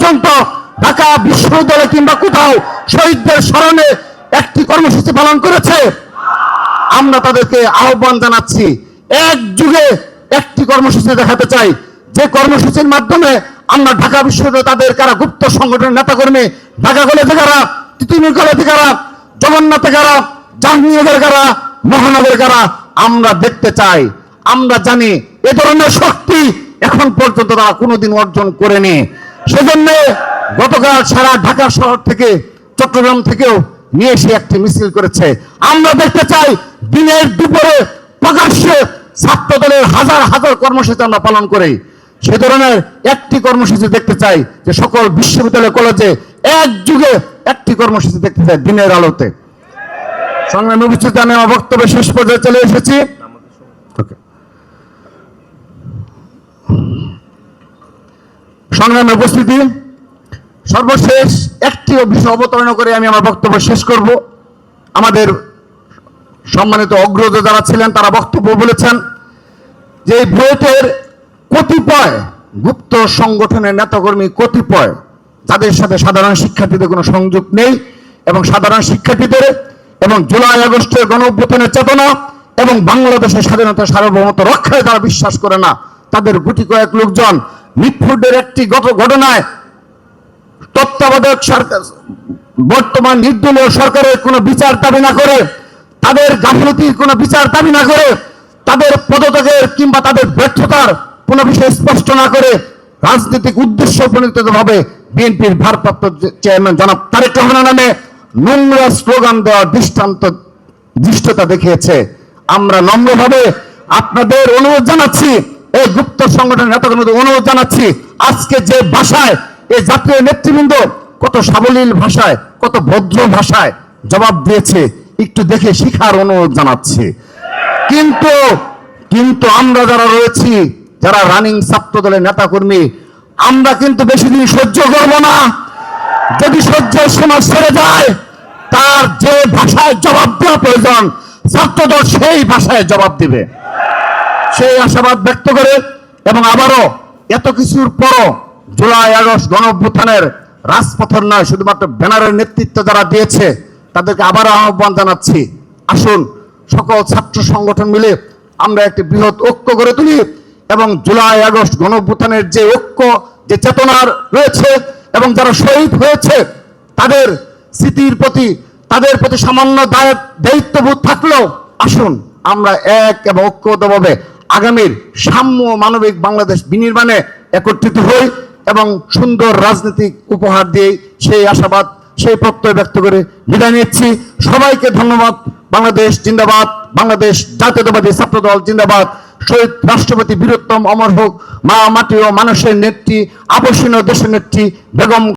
পর্যন্ত ঢাকা বিশ্ববিদ্যালয় কিংবা কোথাও শহীদদের স্মরণে একটি কর্মসূচি পালন করেছে? আমরা তাদেরকে আহ্বান জানাচ্ছি, এক যুগে একটি কর্মসূচি দেখাতে চাই, যে কর্মসূচির মাধ্যমে আমরা ঢাকা বিশ্ববিদ্যালয়ে তাদের কারা গুপ্ত সংগঠনের নেতাকর্মী, ঢাকা কলেজে কারা, তিতুমির কলেজে কারা, জগন্নাথে কারা, জাহাঙ্গীরনগর কারা, মহানগর কারা আমরা দেখতে চাই। আমরা জানি এ ধরনের শক্তি এখন পর্যন্ত তারা কোনোদিন অর্জন করেনি। সেজন্য গতকাল সারা ঢাকা শহর থেকে, চট্টগ্রাম থেকেও নিয়ে এসে একটি মিছিল করেছে। আমরা দেখতে চাই দিনের দুপুরে প্রকাশ্যে ছাত্র দলের হাজার হাজার কর্মসূচি আমরা পালন করি। সে ধরনের একটি কর্মসূচি দেখতে চাই, যে সকল বিশ্ববিদ্যালয় কলেজে এক যুগে একটি কর্মসূচি দেখতে চাই দিনের আলোতে। সংগ্রামী উপস্থিতি, আমি আমার বক্তব্য শেষ পর্যায়ে চলে এসেছি। সংগ্রামী উপস্থিতি, সর্বশেষ একটি বিষয় অবতারণা করে আমি আমার বক্তব্য শেষ করব। আমাদের সম্মানিত অগ্রজ যারা ছিলেন তারা বক্তব্য বলেছেন যে বুয়েটের কতিপয় গুপ্ত সংগঠনের নেতাকর্মী, কতিপয় যাদের সাথে সাধারণ শিক্ষার্থীদের কোনো সংযোগ নেই, এবং সাধারণ শিক্ষার্থীদের এবং জুলাই আগস্টের গণঅভ্যুত্থানের চেতনা এবং বাংলাদেশের স্বাধীনতা সার্বভৌমত্ব রক্ষায় তারা বিশ্বাস করে না, তাদের গুটি কয়েক লোকজন মিটফুডের একটি ঘটনায় তত্ত্বাবধায়ক সরকার, বর্তমান নির্দলীয় সরকারের কোনো বিচার দাবি না করে, তাদের গাফিলতির কোনো বিচার দাবি না করে, তাদের পদত্যাগের কিংবা তাদের ব্যর্থতার কোনো বিষয় স্পষ্ট না করে রাজনৈতিক উদ্দেশ্য প্রণীতভাবে বিএনপির ভারপ্রাপ্ত চেয়ারম্যান জনাব তারেক রহমানের নামে নোংরা স্লোগান দেওয়ার দৃষ্টতা দেখিয়েছে। আমরা নম্রভাবে আপনাদের অনুরোধ জানাচ্ছি, এই গুপ্ত সংগঠনের নেতাকর্মীদের অনুরোধ জানাচ্ছি, আজকে যে ভাষায় এই জাতীয় নেতৃবৃন্দ কত সাবলীল ভাষায়, কত ভদ্র ভাষায় জবাব দিয়েছে, একটু দেখে শিখার অনুরোধ জানাচ্ছি। কিন্তু আমরা যারা রয়েছি, যারা রানিং ছাত্র দলের নেতাকর্মী, আমরা কিন্তু বেশি দিন সহ্য করব না। যদি সহ্যের সীমা ছেড়ে যায়, তার যে ভাষায় জবাব দেওয়া প্রয়োজন ছাত্রদল সেই ভাষায় জবাব দিবে, সেই আশাবাদ ব্যক্ত করে, এবং আবারও এত কিছুর পরও জুলাই আগস্ট গণঅভ্যুত্থানের রাজপথের নয়, শুধুমাত্র ব্যানারের নেতৃত্ব যারা দিয়েছে তাদেরকে আবারও আহ্বান জানাচ্ছি, আসুন সকল ছাত্র সংগঠন মিলে আমরা একটি বৃহৎ ঐক্য গড়ে তুলি, এবং জুলাই আগস্ট গণঅভ্যুত্থানের যে ঐক্য, যে চেতনার রয়েছে, এবং যারা শহীদ হয়েছে তাদের স্মৃতির প্রতি, তাদের প্রতি সামান্য দায়িত্ববোধ থাকলেও আসুন আমরা এক এবং ঐক্যবদ্ধভাবে আগামীর সাম্য মানবিক বাংলাদেশ বিনির্মাণে একত্রিত হই, এবং সুন্দর রাজনৈতিক উপহার দিয়ে সেই আশাবাদ, সেই প্রত্যয় ব্যক্ত করে বিদায় নিচ্ছি। সবাইকে ধন্যবাদ। বাংলাদেশ জিন্দাবাদ, বাংলাদেশ জাতীয়তাবাদী ছাত্রদল জিন্দাবাদ। শহীদ রাষ্ট্রপতি বীরোত্তম অমর হোক, মা মাটি ও মানুষের নেত্রী, আপসীন দেশের নেত্রী বেগম